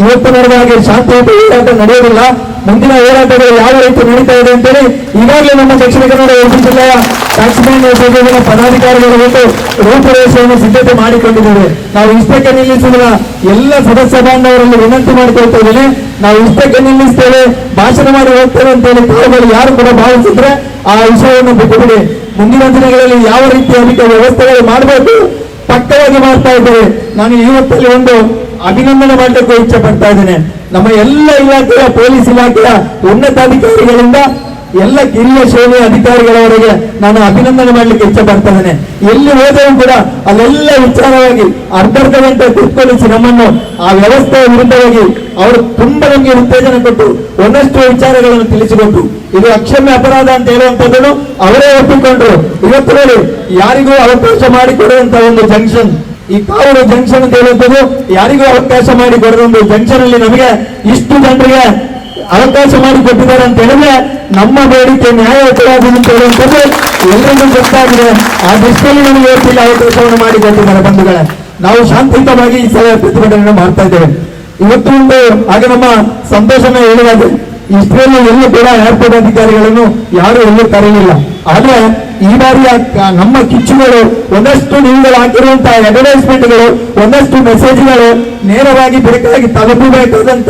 ಇವತ್ತಿನವರೆಗೆ ಶಾಂತಿಯುತ ಹೋರಾಟ ನಡೆಯೋದಿಲ್ಲ. ಮುಂದಿನ ಹೋರಾಟಗಳು ಯಾವ ರೀತಿ ನಡೀತಾ ಇದೆ ಅಂತೇಳಿ ಈಗಾಗಲೇ ನಮ್ಮ ದಕ್ಷಿಣ ಕನ್ನಡ ಉಡುಪಿ ಜಿಲ್ಲೆಯ ಟ್ಯಾಕ್ಸಿಮನ್ ಅಸೋಸಿಯೇಷನ್ ಪದಾಧಿಕಾರಿಗಳು ಮತ್ತು ರೂಪುರೇಷೆಯನ್ನು ಸಿದ್ಧತೆ ಮಾಡಿಕೊಂಡಿದ್ದೇವೆ. ನಾವು ಇಷ್ಟಕ್ಕೆ ನಿಲ್ಲಿಸುವುದಿಲ್ಲ. ಎಲ್ಲ ಸದಸ್ಯ ಬಾಂಧವರಲ್ಲಿ ವಿನಂತಿ ಮಾಡಿಕೊಳ್ತಾ ಇದ್ದೇನೆ, ನಾವು ಇಷ್ಟಕ್ಕೆ ನಿಲ್ಲಿಸ್ತೇವೆ, ಭಾಷಣ ಮಾಡಿ ಹೋಗ್ತೇವೆ ಅಂತೇಳಿ ತಾವುಗಳು ಯಾರು ಕೂಡ ಭಾವಿಸಿದ್ರೆ ಆ ವಿಷಯವನ್ನು ಬಿಟ್ಟುಬಿಡಿ. ಮುಂದಿನ ದಿನಗಳಲ್ಲಿ ಯಾವ ರೀತಿ ಅದಕ್ಕೆ ವ್ಯವಸ್ಥೆಗಳು ಮಾಡಬೇಕು ಪಕ್ಕವಾಗಿ ಮಾಡ್ತಾ ಇದ್ದೇವೆ. ನಾನು ಇವತ್ತಲ್ಲಿ ಒಂದು ಅಭಿನಂದನೆ ಮಾಡಲಿಕ್ಕೂ ಇಚ್ಛೆ ಪಡ್ತಾ ಇದ್ದೇನೆ. ನಮ್ಮ ಎಲ್ಲ ಇಲಾಖೆಯ ಪೊಲೀಸ್ ಇಲಾಖೆಯ ಉನ್ನತಾಧಿಕಾರಿಗಳಿಂದ ಎಲ್ಲ ಕಿರಿಯ ಶ್ರೇಣಿಯ ಅಧಿಕಾರಿಗಳವರೆಗೆ ನಾನು ಅಭಿನಂದನೆ ಮಾಡಲಿಕ್ಕೆ ಇಚ್ಛೆ ಪಡ್ತಾ ಇದ್ದೇನೆ. ಎಲ್ಲಿ ಹೋದರೂ ಕೂಡ ಅಲ್ಲೆಲ್ಲ ವಿಚಾರವಾಗಿ ಅರ್ಧ ಗಂಟೆ ಕೂತ್ಕೊಳ್ಳಿಸಿ ನಮ್ಮನ್ನು ಆ ವ್ಯವಸ್ಥೆಯ ವಿರುದ್ಧವಾಗಿ ಅವರು ತುಂಬಾ ನಮಗೆ ಉತ್ತೇಜನ ಕೊಟ್ಟು ಒಂದಷ್ಟು ವಿಚಾರಗಳನ್ನು ತಿಳಿಸಿಕೊಟ್ಟು ಇದು ಅಕ್ಷಮ್ಯ ಅಪರಾಧ ಅಂತ ಹೇಳುವಂಥದ್ದನ್ನು ಅವರೇ ಒಪ್ಪಿಕೊಂಡ್ರು. ಇವತ್ತು ನೋಡಿ, ಯಾರಿಗೂ ಅವಕಾಶ ಮಾಡಿಕೊಡುವಂತ ಒಂದು ಜಂಕ್ಷನ್, ಈ ಕಾವೂರು ಜಂಕ್ಷನ್ ಅಂತ ಹೇಳುವಂಥದ್ದು ಯಾರಿಗೂ ಅವಕಾಶ ಮಾಡಿಕೊಡದ ಒಂದು ಜಂಕ್ಷನ್ ಅಲ್ಲಿ ನಮಗೆ ಇಷ್ಟು ಜನರಿಗೆ ಅವಕಾಶ ಮಾಡಿಕೊಟ್ಟಿದ್ದಾರೆ ಅಂತ ಹೇಳಿದ್ರೆ ನಮ್ಮ ಬೇಡಿಕೆ ನ್ಯಾಯಯುತವಾಗಿದೆ ಅಂತ ಹೇಳುವಂಥದ್ದು ಎಲ್ಲರಿಗೂ ಗೊತ್ತಾಗಿದೆ. ಆ ದೃಷ್ಟಿಯಲ್ಲಿ ನಮಗೆ ಇವತ್ತಿಲ್ಲ ಅವಕಾಶವನ್ನು ಮಾಡಿಕೊಟ್ಟಿದ್ದಾರೆ. ಬಂಧುಗಳೇ, ನಾವು ಶಾಂತಿಯುತವಾಗಿ ಈ ಸಲ ಪ್ರತಿಭಟನೆಯನ್ನು ಮಾಡ್ತಾ ಇದ್ದೇವೆ. ಇವತ್ತು ಒಂದು ಹಾಗೆ ನಮ್ಮ ಸಂತೋಷನ ಹೇಳುವಾಗ ಇಷ್ಟರಲ್ಲಿ ಎಲ್ಲೂ ಕೂಡ ಏರ್ಪೋರ್ಟ್ ಅಧಿಕಾರಿಗಳನ್ನು ಯಾರು ಎಲ್ಲೂ ಕರೆಯಲಿಲ್ಲ. ಆದ್ರೆ ಈ ಬಾರಿಯ ನಮ್ಮ ಕಿಚ್ಚುಗಳು ಒಂದಷ್ಟು ನೀವುಗಳು ಹಾಕಿರುವಂತಹ ಅಡ್ವರ್ಟೈಸ್ಮೆಂಟ್ಗಳು, ಒಂದಷ್ಟು ಮೆಸೇಜ್ಗಳು ನೇರವಾಗಿ ಬೇಕಾಗಿ ತಲುಪಬೇಕಾದಂತ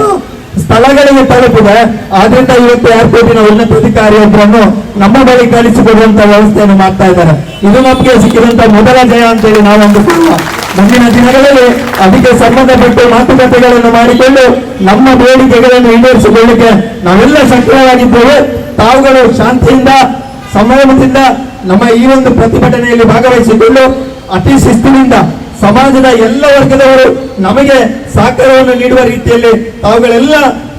ಸ್ಥಳಗಳಿಗೆ ತಲುಪಿದೆ. ಆದ್ರಿಂದ ಇವತ್ತು ಏರ್ಪೋರ್ಟಿನ ಉನ್ನತಾಧಿಕಾರಿಯೊಬ್ಬರನ್ನು ನಮ್ಮ ಬಳಿ ಕಳಿಸಿಕೊಡುವಂತ ವ್ಯವಸ್ಥೆಯನ್ನು ಮಾಡ್ತಾ ಇದ್ದಾರೆ. ಇದು ನಮಗೆ ಸಿಕ್ಕಿದಂತ ಮೊದಲ ಜಯ ಅಂತೇಳಿ ನಾವು ಅಂದುಕೊಳ್ಳುವ. ಮುಂದಿನ ದಿನಗಳಲ್ಲಿ ಅದಕ್ಕೆ ಸಂಬಂಧಪಟ್ಟ ಮಾತುಕತೆಗಳನ್ನು ಮಾಡಿಕೊಂಡು ನಮ್ಮ ಬೇಡಿಕೆಗಳನ್ನು ಈಡೇರಿಸಿಕೊಳ್ಳಲಿಕ್ಕೆ ನಾವೆಲ್ಲ ಸಕ್ರಿಯವಾಗಿದ್ದೇವೆ. ತಾವುಗಳು ಶಾಂತಿಯಿಂದ ಸಂಯಮದಿಂದ ನಮ್ಮ ಈ ಒಂದು ಪ್ರತಿಭಟನೆಯಲ್ಲಿ ಭಾಗವಹಿಸಿಕೊಂಡು ಅತಿ ಶಿಸ್ತಿನಿಂದ ಸಮಾಜದ ಎಲ್ಲ ವರ್ಗದವರು ನಮಗೆ ಸಹಕಾರವನ್ನು ನೀಡುವ ರೀತಿಯಲ್ಲಿ ತಾವುಗಳೆಲ್ಲ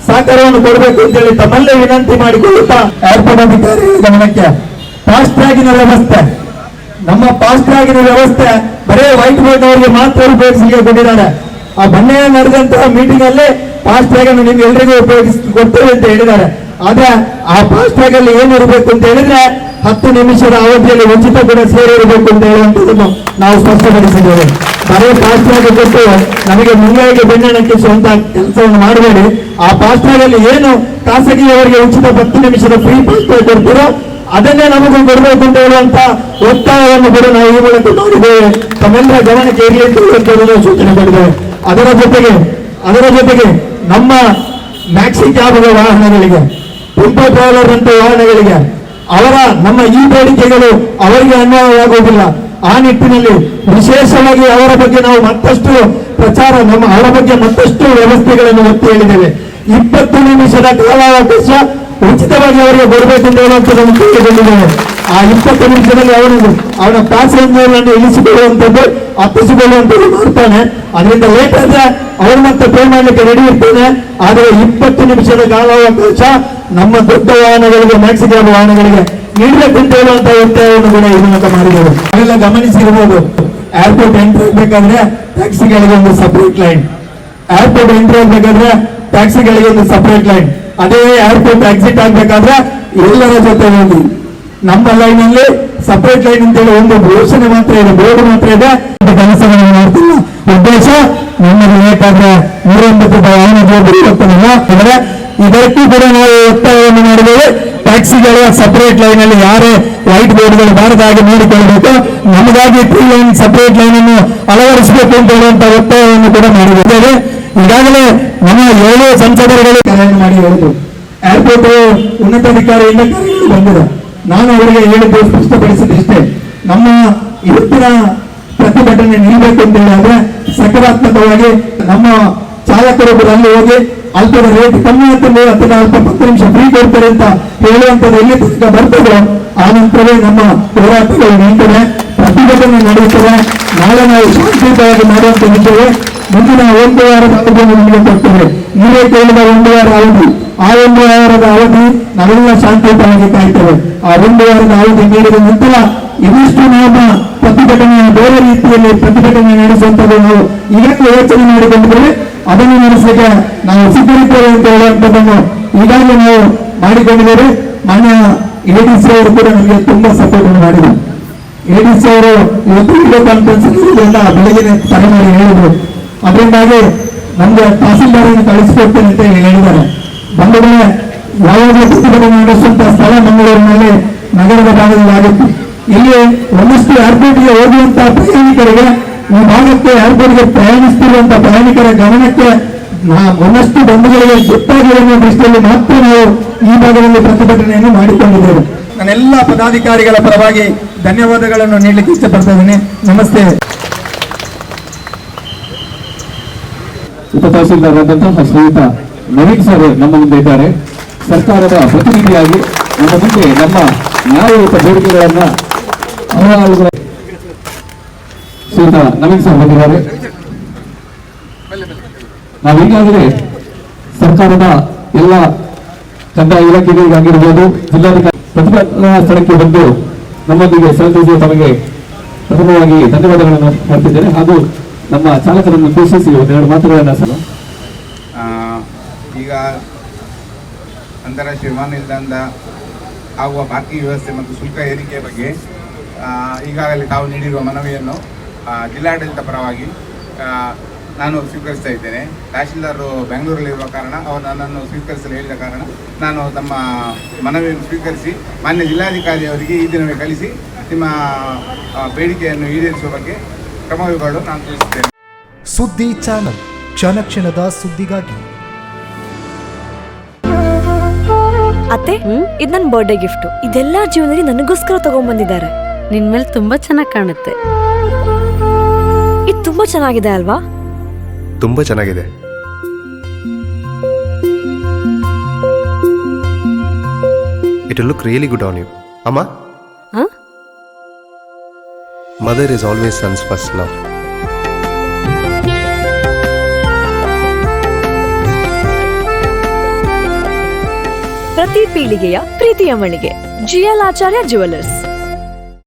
ಸಹಕಾರವನ್ನು ಕೊಡಬೇಕು ಅಂತೇಳಿ ತಮ್ಮಲ್ಲೇ ವಿನಂತಿ ಮಾಡಿಕೊಳ್ಳುತ್ತಾ ಏರ್ಪೋರ್ಟ್ ಅಧಿಕಾರಿಗಳ ಗಮನಕ್ಕೆ ಫಾಸ್ಟ್ ಟ್ರ್ಯಾಗಿನ ವ್ಯವಸ್ಥೆ, ನಮ್ಮ ಫಾಸ್ಟ್ ಟ್ರ್ಯಾಗಿನ ವ್ಯವಸ್ಥೆ ಬರೇ ವೈಟ್ ಬೋರ್ಡ್ ಅವರಿಗೆ ಮಾತ್ರ ಉಪಯೋಗಿಸಲಿಕ್ಕೆ ಕೊಟ್ಟಿದ್ದಾರೆ. ಆ ಬಣ್ಣೆ ನಡೆದಂತಹ ಮೀಟಿಂಗ್ ಅಲ್ಲಿ ಫಾಸ್ಟ್ ಟ್ರ್ಯಾಗ್ ಅನ್ನು ನಿಮ್ಗೆ ಎಲ್ರಿಗೂ ಕೊಡ್ತೇವೆ ಅಂತ ಹೇಳಿದ್ದಾರೆ. ಆದ್ರೆ ಆ ಫಾಸ್ಟ್ ಟ್ರ್ಯಾಗ್ ಅಲ್ಲಿ ಏನಿರಬೇಕು ಅಂತ ಹೇಳಿದ್ರೆ 10 ನಿಮಿಷದ ಅವಧಿಯಲ್ಲಿ ಉಚಿತ ಕೂಡ ಸೇರಿರಬೇಕು ಅಂತ ಹೇಳುವಂಥದ್ದನ್ನು ನಾವು ಸ್ಪಷ್ಟಪಡಿಸಿದ್ದೇವೆ. ಬರೀ ಫಾಸ್ಟ್ ಟ್ರ್ಯಾಗ್ ಕೊಟ್ಟು ನಮಗೆ ಮುಂಬೈಗೆ ಬೆನ್ನಣಕ್ಕಿಸುವಂತ ಕೆಲಸವನ್ನು ಮಾಡಬೇಡಿ. ಆ ಫಾಸ್ಟ್ ಟ್ರ್ಯಾಗ್ ಅಲ್ಲಿ ಏನು ಖಾಸಗಿಯವರಿಗೆ ಉಚಿತ 10 ನಿಮಿಷದ ಫ್ರೀ ಫಾಸ್ಟ್ ಟ್ರ್ಯಾಗ್ ಕೊಡ್ತೀರೋ ಅದನ್ನೇ ನಮಗೂ ಕೊಡಬೇಕು ಅಂತ ಹೇಳುವಂತ ಒತ್ತಾಯವನ್ನು ಕೂಡ ನಾವು ಈ ಮೂಲಕ ನೋಡಿದ್ದೇವೆ. ತಮ್ಮೆಲ್ಲರ ಗಮನಕ್ಕೆ ಇರಲಿ ಅಂತ ಹೇಳುವಂಥದ್ದು ಸೂಚನೆ ಕೊಟ್ಟಿದ್ದೇವೆ. ಅದರ ಜೊತೆಗೆ ನಮ್ಮ ಮ್ಯಾಕ್ಸಿ ಕ್ಯಾಬ್ಗಳ ವಾಹನಗಳಿಗೆ, ಟೆಂಪೋ ಟ್ರಾವೆಲರ್ ಅಂತ ವಾಹನಗಳಿಗೆ ನಮ್ಮ ಈ ಬೇಡಿಕೆಗಳು ಅವರಿಗೆ ಅನ್ಯಾಯವಾಗುವುದಿಲ್ಲ. ಆ ನಿಟ್ಟಿನಲ್ಲಿ ವಿಶೇಷವಾಗಿ ಅವರ ಬಗ್ಗೆ ನಾವು ಮತ್ತಷ್ಟು ಪ್ರಚಾರ, ಅವರ ಬಗ್ಗೆ ಮತ್ತಷ್ಟು ವ್ಯವಸ್ಥೆಗಳನ್ನು ಒತ್ತಿ ಹೇಳಿದ್ದೇವೆ. 20 ನಿಮಿಷದ ಕಾಲಾವಕಾಶ ಉಚಿತವಾಗಿ ಅವರಿಗೆ ಬರಬೇಕು ಅಂತ ಹೇಳುವಂಥದ್ದನ್ನು ಕೇಳಿಕೊಂಡಿದ್ದೇವೆ. ಆ 20 ನಿಮಿಷದಲ್ಲಿ ಅವನ ಪ್ಯಾಸೆಂಜರ್ ಅನ್ನು ಇಳಿಸಿಕೊಳ್ಳುವಂಥದ್ದು, ಹತ್ತಿಸಿಕೊಳ್ಳುವಂಥದ್ದು ಮಾಡ್ತಾನೆ. ಅದರಿಂದ ಲೇಟ್ ಆದ್ರೆ ಅವರು ಮತ್ತೆ ಪೇ ಮಾಡಲಿಕ್ಕೆ ರೆಡಿ ಇರ್ತಾನೆ. ಆದರೆ 20 ನಿಮಿಷದ ಕಾಲಾವಕಾಶ ನಮ್ಮ ದೊಡ್ಡ ವಾಹನಗಳಿಗೆ, ಮ್ಯಾಕ್ಸಿ ಕ್ಯಾಬ್ ವಾಹನಗಳಿಗೆ ನೀಡಬೇಕು ಅಂತ ಹೇಳುವಂತಹ ಒತ್ತಾಯವನ್ನು ಕೂಡ ಈ ಮೂಲಕ ಮಾಡಿದ್ದೇವೆ. ಅವೆಲ್ಲ ಗಮನಿಸಿರ್ಬೋದು. ಏರ್ಪೋರ್ಟ್ ಎಂಟ್ರಿ ಆಗಬೇಕಾದ್ರೆ ಟ್ಯಾಕ್ಸಿಗಳಿಗೆ ಒಂದು ಸಪರೇಟ್ ಲೈನ್, ಏರ್ಪೋರ್ಟ್ ಎಂಟ್ರಿ ಆಗಬೇಕಾದ್ರೆ ಟ್ಯಾಕ್ಸಿಗಳಿಗೆ ಒಂದು ಸಪರೇಟ್ ಲೈನ್, ಅದೇ ಏರ್ಪೋರ್ಟ್ ಎಕ್ಸಿಟ್ ಆಗ್ಬೇಕಾದ್ರೆ ಎಲ್ಲರ ಜೊತೆ ಹೋಗಿ ನಮ್ಮ ಲೈನ್ ಅಲ್ಲಿ ಸಪರೇಟ್ ಲೈನ್ ಅಂತೇಳಿ ಒಂದು ಘೋಷಣೆ ಮಾತ್ರ ಇದೆ, ಬೋರ್ಡ್ ಮಾತ್ರ ಇದೆ. ಕೆಲಸಗಳನ್ನು ಮಾಡ್ತಿಲ್ಲ. ಉದ್ದೇಶ ನಮಗೆ ಬೇಕಾದ್ರೆ 109 ಇದಕ್ಕೂ ಕೂಡ ನಾವು ಒತ್ತಾಯವನ್ನು ಮಾಡಿದ್ದೇವೆ. ಟ್ಯಾಕ್ಸಿಗಳ ಸಪರೇಟ್ ಲೈನ್ ಅಲ್ಲಿ ಯಾರೇ ವೈಟ್ ಬೋರ್ಡ್ಗಳು ಬಾರದ ಹಾಗೆ ನೋಡಿಕೊಳ್ಳಬೇಕು, ನಮಗಾಗಿ 3 ಲೈನ್ ಸಪರೇಟ್ ಲೈನ್ ಅನ್ನು ಅಳವಡಿಸಬೇಕು ಅಂತ ಹೇಳುವಂತ ಒತ್ತಾಯವನ್ನು ಕೂಡ ಮಾಡಿದ್ದೇವೆ. ಈಗಾಗಲೇ ನಮ್ಮ 7 ಸಂಸದರುಗಳು ಕರೆಯನ್ನು ಮಾಡಿ ಹೇಳಿದ್ರು. ಏರ್ಪೋರ್ಟ್ ಉನ್ನತಾಧಿಕಾರಿಯಿಂದ ಕರೆಗಳು ಬಂದಿದೆ. ನಾನು ಅವರಿಗೆ ಹೇಳಿದ್ದು ಸ್ಪಷ್ಟಪಡಿಸಿದಿಷ್ಟೇ, ನಮ್ಮ ಇವತ್ತಿನ ಪ್ರತಿಭಟನೆ ನಿಲ್ಲಬೇಕು ಅಂತ ಹೇಳಿದ್ರೆ ಸಕಾರಾತ್ಮಕವಾಗಿ ನಮ್ಮ ಚಾಲಕರು ಅಲ್ಲಿ ಹೋಗಿ ಅಲ್ಪದ ರೇಟ್ ಕಮ್ಮಿ ಆಗ್ತದೆ, ಅಥವಾ ಅಲ್ಪ 10 ನಿಮಿಷ ಫ್ರೀ ಕೊಡ್ತಾರೆ ಅಂತ ಹೇಳುವಂಥದ್ದು ಎಲ್ಲಿ ತನಕ ಬರ್ತದೆ ಆ ನಂತರವೇ ನಮ್ಮ ಹೋರಾಟಗಳು ನಿಂತವೆ, ಪ್ರತಿಭಟನೆ ನಡೆಯುತ್ತದೆ. ನಾಳೆ ನಾವು ಶಾಂತಿಯುತವಾಗಿ ಮಾಡುವಂತಿದ್ದೇವೆ. ಮುಂದಿನ 1 ವಾರದ ಅವಧಿಯನ್ನು ನಿಮಗೆ ಕೊಡ್ತೇವೆ. ನೀವೇ ಕೇಳಿದ 1 ವಾರ ಅವಧಿ, ಆ 1 ವಾರದ ಅವಧಿ ನಾವೆಲ್ಲ ಶಾಂತಿಯುತವಾಗಿ ಕಾಯ್ತೇವೆ. ಆ 1 ವಾರದ ಅವಧಿ ನೀಡಿದ ನಂತರ ಇದಿಷ್ಟು ನಮ್ಮ ಪ್ರತಿಭಟನೆ ಬೇರೆ ರೀತಿಯಲ್ಲಿ ಪ್ರತಿಭಟನೆ ನಡೆಸುವಂಥದ್ದು ನಾವು ಈಗಾಗಲೇ ಯೋಚನೆ ಮಾಡಿಕೊಂಡಿದ್ದೇವೆ. ಅದನ್ನು ನಡೆಸಲಿಕ್ಕೆ ನಾವು ಸಿದ್ಧರಿದ್ದೇವೆ ಅಂತ ಹೇಳುವಂಥದ್ದನ್ನು ಈಗಾಗಲೇ ನಾವು ಮಾಡಿಕೊಂಡಿದ್ದೇವೆ. ಮಾನ್ಯ ಎಡಿಸಿ ಅವರು ಕೂಡ ನಮಗೆ ತುಂಬಾ ಸಪೋರ್ಟ್ ಮಾಡಿದರು. ಎಡಿಸಿ ಅವರು ಇವತ್ತು ವಿಡಿಯೋ ಕಾನ್ಫರೆನ್ಸ್ ಇರುವುದರಿಂದ ಬೆಳಗ್ಗೆ ಕರೆ ಮಾಡಿ ಹೇಳಿದ್ರು. ಅದರಿಂದಾಗಿ ನಮ್ಗೆ ತಹಸೀಲ್ದಾರನ್ನು ಕಳಿಸಿಕೊಡ್ತೇನೆ ಅಂತ ಹೇಳಿದ್ದಾರೆ. ಬಂಧುಗಳೇ, ಯಾವಾಗಲೂ ಪ್ರತಿಭಟನೆ ನಡೆಸುವಂತ ಸ್ಥಳ ಮಂಗಳೂರಿನಲ್ಲಿ ನಗರದ ಭಾಗದಲ್ಲಿ ಆಗುತ್ತೆ. ಇಲ್ಲಿ ಒಂದಷ್ಟು ಏರ್ಪೋರ್ಟ್ಗೆ ಹೋಗುವಂತಹ ಪ್ರಯಾಣಿಕರಿಗೆ, ಈ ಭಾಗಕ್ಕೆ ಏರ್ಪೋರ್ಟ್ಗೆ ಪ್ರಯಾಣಿಸುತ್ತಿರುವಂತಹ ಪ್ರಯಾಣಿಕರ ಗಮನಕ್ಕೆ ಒಂದಷ್ಟು ಬಂಧುಗಳಿಗೆ ಗೊತ್ತಾಗಿರುವ ದೃಷ್ಟಿಯಲ್ಲಿ ಮಾತ್ರ ನಾವು ಈ ಭಾಗದಲ್ಲಿ ಪ್ರತಿಭಟನೆಯನ್ನು ಮಾಡಿಕೊಂಡಿದ್ದೇವೆ. ನಾನೆಲ್ಲ ಪದಾಧಿಕಾರಿಗಳ ಪರವಾಗಿ ಧನ್ಯವಾದಗಳನ್ನು ನೀಡಲಿಕ್ಕೆ ಇಷ್ಟಪಡ್ತಾ ಇದ್ದೇನೆ. ನಮಸ್ತೆ. ಉಪ ತಹಸೀಲ್ದಾರ್ ಆದಂತಹ ಶ್ರೀಯುತ ನವೀನ್ ಸರ್ ನಮ್ಮ ಮುಂದೆ ಇದ್ದಾರೆ. ಸರ್ಕಾರದ ಪ್ರತಿನಿಧಿಯಾಗಿ ನಮ್ಮ ಮುಂದೆ ನಮ್ಮ ನ್ಯಾಯಯುತ ಬೇಡಿಕೆಗಳನ್ನ ಅಹವಾಲುಗಳ ಶ್ರೀಯುತ ನವೀನ್ ಸರ್ ಬಂದಿದ್ದಾರೆ. ನಾವು ಈಗಾಗಲೇ ಸರ್ಕಾರದ ಎಲ್ಲ ಕಂದಾಯ ಇಲಾಖೆಗಳಿಗಾಗಿರ್ಬೋದು, ಜಿಲ್ಲಾಧಿಕಾರಿ ಪ್ರತಿಭಟನಾ ಸ್ಥಳಕ್ಕೆ ಬಂದು ನಮ್ಮೊಂದಿಗೆ ಸಹಕರಿಸಿದ ತಮಗೆ ಪ್ರಥಮವಾಗಿ ಧನ್ಯವಾದಗಳನ್ನು ಮಾಡ್ತಿದ್ದೇನೆ. ಹಾಗೂ ನಮ್ಮ ಚಾಲಕರನ್ನು ಉದ್ದೇಶಿಸಿ ಒಂದೆರಡು ಮಾತುಗಳನ್ನು ಈಗ ಅಂತಾರಾಷ್ಟ್ರೀಯ ವಿಮಾನ ನಿಲ್ದಾಣದ ಆಗುವ ಪಾರ್ಕಿಂಗ್ ವ್ಯವಸ್ಥೆ ಮತ್ತು ಶುಲ್ಕ ಏರಿಕೆ ಬಗ್ಗೆ ಈಗಾಗಲೇ ತಾವು ನೀಡಿರುವ ಮನವಿಯನ್ನು ಜಿಲ್ಲಾಡಳಿತ ಪರವಾಗಿ ನಾನು ಸ್ವೀಕರಿಸ್ತಾ ಇದ್ದೇನೆ. ತಹಶೀಲ್ದಾರರು ಬೆಂಗಳೂರಲ್ಲಿರುವ ಕಾರಣ ಅವರು ನನ್ನನ್ನು ಸ್ವೀಕರಿಸಲು ಹೇಳಿದ ಕಾರಣ ನಾನು ತಮ್ಮ ಮನವಿಯನ್ನು ಸ್ವೀಕರಿಸಿ ಮಾನ್ಯ ಜಿಲ್ಲಾಧಿಕಾರಿಯವರಿಗೆ ಈ ದಿನವೇ ಕಳಿಸಿ ನಿಮ್ಮ ಬೇಡಿಕೆಯನ್ನು ಈಡೇರಿಸುವ ಬಗ್ಗೆ ಕ್ರಮ ಕೈಗೊಳ್ಳಲು ನಾನು ತಿಳಿಸುತ್ತೇನೆ. ಸುದ್ದಿ ಚಾನಲ್, ಕ್ಷಣ ಕ್ಷಣದ ಸುದ್ದಿಗಾಗಿ. ಅತ್ತೆ, ಇದು ನನ್ನ ಬರ್ಡೇ ಗಿಫ್ಟ್. ಇದೆಲ್ಲ ಜೀವನದಲ್ಲಿ ನನಗೋಸ್ಕರ ತಗೊಂಡ್ಬಂದಿದ್ದಾರೆ. ನಿನ್ ಮೇಲೆ ತುಂಬಾ ಚೆನ್ನಾಗಿ ಕಾಣುತ್ತೆ. ಇದು ತುಂಬಾ ಚೆನ್ನಾಗಿದೆ ಅಲ್ವಾ? ತುಂಬಾ ಚೆನ್ನಾಗಿದೆ. It will look really good on you. Amma? Huh? Mother is always son's first love. ಪ್ರತಿ ಪೀಳಿಗೆಯ ಪ್ರೀತಿಯ ಮಳಿಗೆ GL ಆಚಾರ್ಯ ಜುವೆಲ್ಲರ್ಸ್.